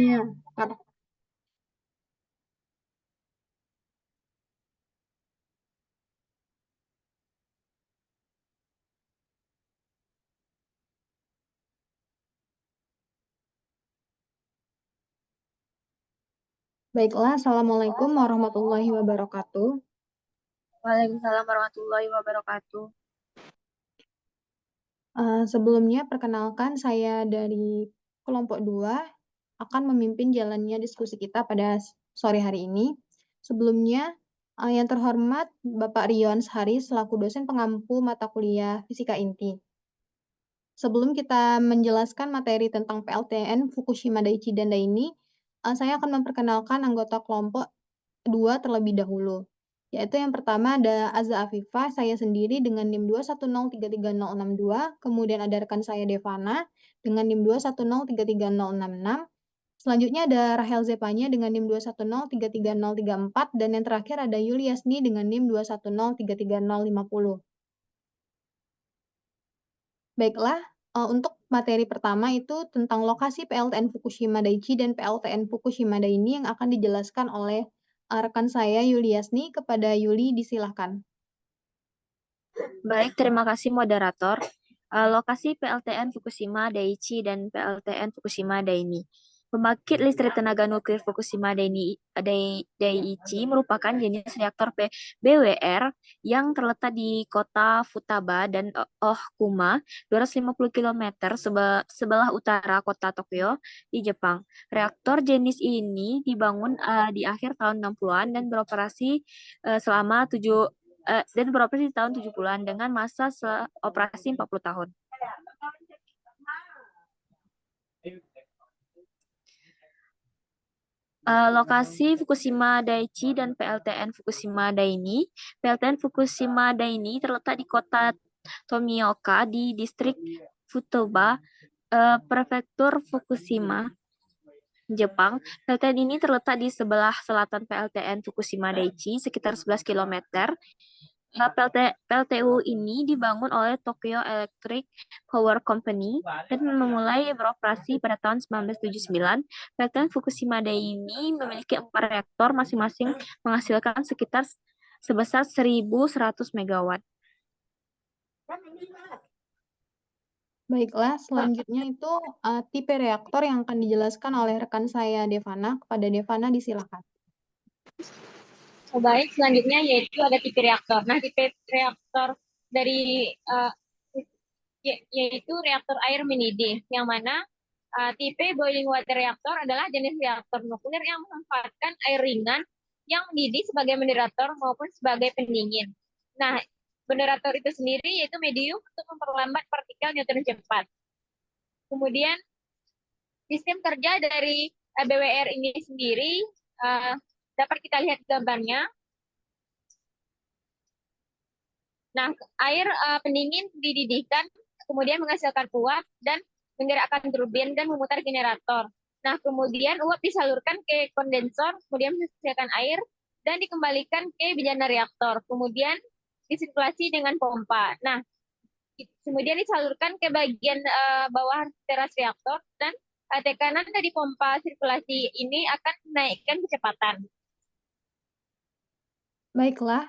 Iya, Kak. Baiklah, Assalamualaikum warahmatullahi wabarakatuh. Waalaikumsalam warahmatullahi wabarakatuh. Sebelumnya, perkenalkan saya dari kelompok 2 akan memimpin jalannya diskusi kita pada sore hari ini. Sebelumnya, yang terhormat Bapak Rion Hari selaku dosen pengampu mata kuliah Fisika Inti. Sebelum kita menjelaskan materi tentang PLTN Fukushima Daiichi dan Daini, saya akan memperkenalkan anggota kelompok 2 terlebih dahulu. Yaitu yang pertama ada Azza Afifah, saya sendiri dengan NIM 210336062, kemudian ada rekan saya Devana dengan NIM 210336066. Selanjutnya ada Rahel Zepanya dengan NIM 210333034 dan yang terakhir ada Yuliasni dengan NIM 210333050. Baiklah, untuk materi pertama itu tentang lokasi PLTN Fukushima Daiichi dan PLTN Fukushima Daini yang akan dijelaskan oleh rekan saya Yuliasni. Kepada Yuli, disilahkan. Baik, terima kasih moderator. Lokasi PLTN Fukushima Daiichi dan PLTN Fukushima Daini. Pembangkit listrik tenaga nuklir Fukushima Daiichi merupakan jenis reaktor BWR yang terletak di kota Futaba dan Ohkuma, 250 km sebelah utara kota Tokyo di Jepang. Reaktor jenis ini dibangun di akhir tahun 60-an dan beroperasi selama di tahun 70-an dengan masa operasi 40 tahun. Lokasi Fukushima Daiichi dan PLTN Fukushima Daini. PLTN Fukushima Daini terletak di kota Tomioka di distrik Futaba, prefektur Fukushima, Jepang. PLTN ini terletak di sebelah selatan PLTN Fukushima Daiichi, sekitar 11 km. PLTU ini dibangun oleh Tokyo Electric Power Company dan memulai beroperasi pada tahun 1979. PLTN Fukushima Daini memiliki 4 reaktor masing-masing menghasilkan sekitar sebesar 1.100 megawatt. Baiklah, selanjutnya itu tipe reaktor yang akan dijelaskan oleh rekan saya Devana. Kepada Devana, disilahkan. Baik, selanjutnya yaitu ada tipe reaktor. Nah, tipe reaktor dari yaitu reaktor air mini-D, yang mana tipe boiling water reaktor adalah jenis reaktor nuklir yang memanfaatkan air ringan yang mendidih sebagai moderator maupun sebagai pendingin. Nah, moderator itu sendiri yaitu medium untuk memperlambat partikel neutron cepat. Kemudian sistem kerja dari BWR ini sendiri dapat kita lihat gambarnya. Nah, air pendingin dididihkan, kemudian menghasilkan uap dan menggerakkan turbin dan memutar generator. Nah, kemudian uap disalurkan ke kondensor, kemudian menghasilkan air dan dikembalikan ke bejana reaktor. Kemudian disirkulasi dengan pompa. Nah, kemudian disalurkan ke bagian bawah teras reaktor dan tekanan dari pompa sirkulasi ini akan menaikkan kecepatan. Baiklah,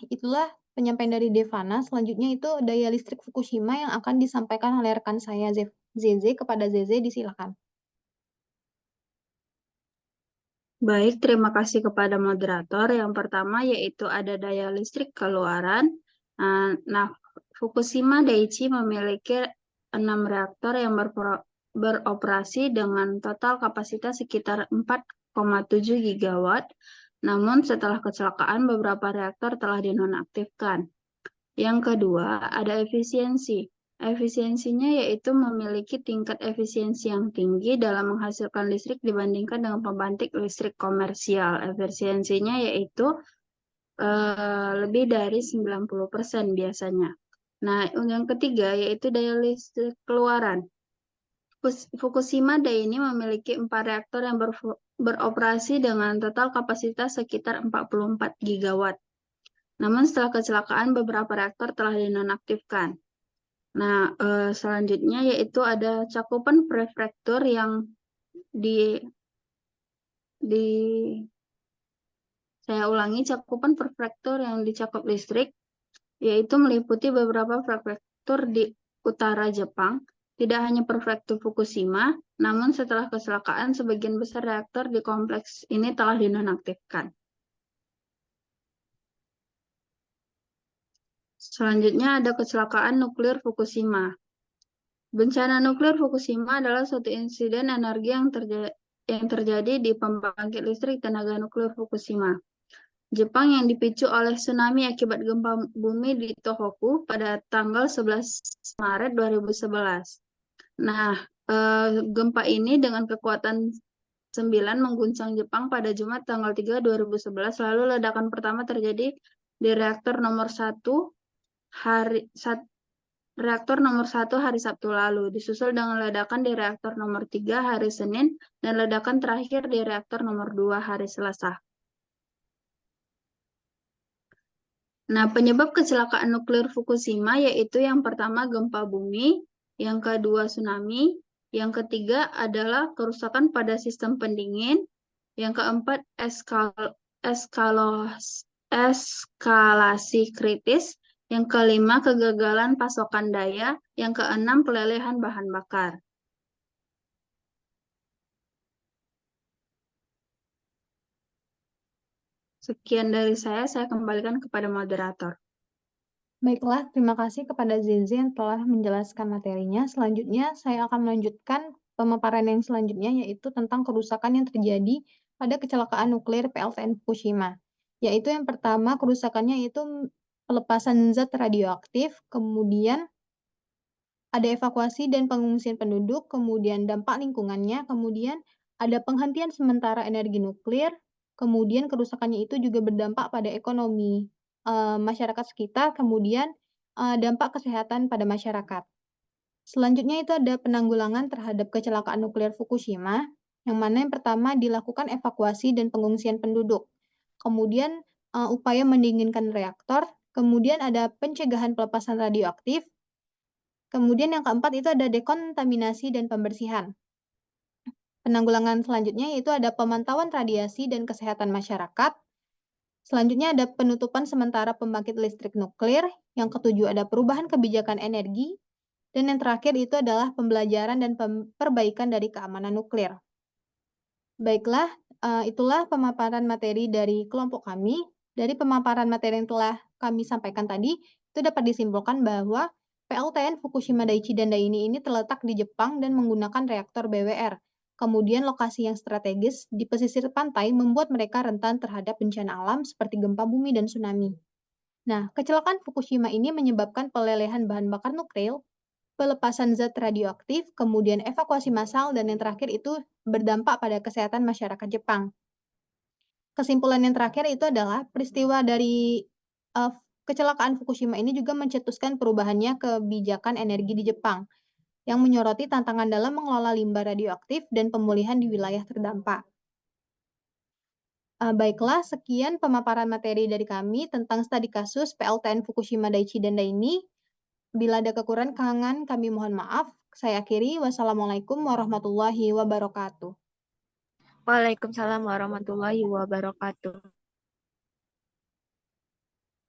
itulah penyampaian dari Devana. Selanjutnya itu daya listrik Fukushima yang akan disampaikan oleh rekan saya Zeze. Kepada Zeze, disilakan. Baik, terima kasih kepada moderator. Yang pertama yaitu ada daya listrik keluaran. Nah, Fukushima Daiichi memiliki 6 reaktor yang beroperasi dengan total kapasitas sekitar 4,7 gigawatt. Namun setelah kecelakaan beberapa reaktor telah dinonaktifkan. Yang kedua, ada efisiensi. Efisiensinya yaitu memiliki tingkat efisiensi yang tinggi dalam menghasilkan listrik dibandingkan dengan pembangkit listrik komersial. Efisiensinya yaitu lebih dari 90% biasanya. Nah, yang ketiga yaitu daya listrik keluaran. Fukushima Daini memiliki 4 reaktor yang beroperasi dengan total kapasitas sekitar 44 gigawatt. Namun setelah kecelakaan beberapa reaktor telah dinonaktifkan. Nah, selanjutnya yaitu ada cakupan prefektur yang Saya ulangi, cakupan prefektur yang dicakup listrik yaitu meliputi beberapa prefektur di utara Jepang, tidak hanya prefektur Fukushima, namun setelah kecelakaan sebagian besar reaktor di kompleks ini telah dinonaktifkan. Selanjutnya ada kecelakaan nuklir Fukushima. Bencana nuklir Fukushima adalah suatu insiden energi yang terjadi di pembangkit listrik tenaga nuklir Fukushima, Jepang yang dipicu oleh tsunami akibat gempa bumi di Tohoku pada tanggal 11 Maret 2011. Nah, gempa ini dengan kekuatan 9 mengguncang Jepang pada Jumat tanggal 3 2011, lalu ledakan pertama terjadi di reaktor nomor 1 hari Sabtu lalu, disusul dengan ledakan di reaktor nomor 3 hari Senin, dan ledakan terakhir di reaktor nomor 2 hari Selasa. Nah, penyebab kecelakaan nuklir Fukushima yaitu yang pertama gempa bumi, yang kedua tsunami, yang ketiga adalah kerusakan pada sistem pendingin, yang keempat eskalasi kritis, yang kelima kegagalan pasokan daya, yang keenam pelelehan bahan bakar. Sekian dari saya kembalikan kepada moderator. Baiklah, terima kasih kepada Zeze yang telah menjelaskan materinya. Selanjutnya, saya akan melanjutkan pemaparan yang selanjutnya, yaitu tentang kerusakan yang terjadi pada kecelakaan nuklir PLTN Fukushima. Yaitu yang pertama, kerusakannya itu pelepasan zat radioaktif, kemudian ada evakuasi dan pengungsian penduduk, kemudian dampak lingkungannya, kemudian ada penghentian sementara energi nuklir, kemudian kerusakannya itu juga berdampak pada ekonomi masyarakat sekitar, kemudian dampak kesehatan pada masyarakat. Selanjutnya itu ada penanggulangan terhadap kecelakaan nuklir Fukushima, yang mana yang pertama dilakukan evakuasi dan pengungsian penduduk. Kemudian upaya mendinginkan reaktor, kemudian ada pencegahan pelepasan radioaktif, kemudian yang keempat itu ada dekontaminasi dan pembersihan. Penanggulangan selanjutnya yaitu ada pemantauan radiasi dan kesehatan masyarakat. Selanjutnya ada penutupan sementara pembangkit listrik nuklir. Yang ketujuh ada perubahan kebijakan energi. Dan yang terakhir itu adalah pembelajaran dan perbaikan dari keamanan nuklir. Baiklah, itulah pemaparan materi dari kelompok kami. Dari pemaparan materi yang telah kami sampaikan tadi, itu dapat disimpulkan bahwa PLTN Fukushima Daiichi dan Daini ini terletak di Jepang dan menggunakan reaktor BWR. Kemudian lokasi yang strategis di pesisir pantai membuat mereka rentan terhadap bencana alam seperti gempa bumi dan tsunami. Nah, kecelakaan Fukushima ini menyebabkan pelelehan bahan bakar nuklir, pelepasan zat radioaktif, kemudian evakuasi massal, dan yang terakhir itu berdampak pada kesehatan masyarakat Jepang. Kesimpulan yang terakhir itu adalah peristiwa dari kecelakaan Fukushima ini juga mencetuskan perubahannya kebijakan energi di Jepang, yang menyoroti tantangan dalam mengelola limbah radioaktif dan pemulihan di wilayah terdampak. Baiklah, sekian pemaparan materi dari kami tentang studi kasus PLTN Fukushima Daiichi dan Daini. Bila ada kekurangan, kami mohon maaf. Saya akhiri. Wassalamualaikum warahmatullahi wabarakatuh. Waalaikumsalam warahmatullahi wabarakatuh.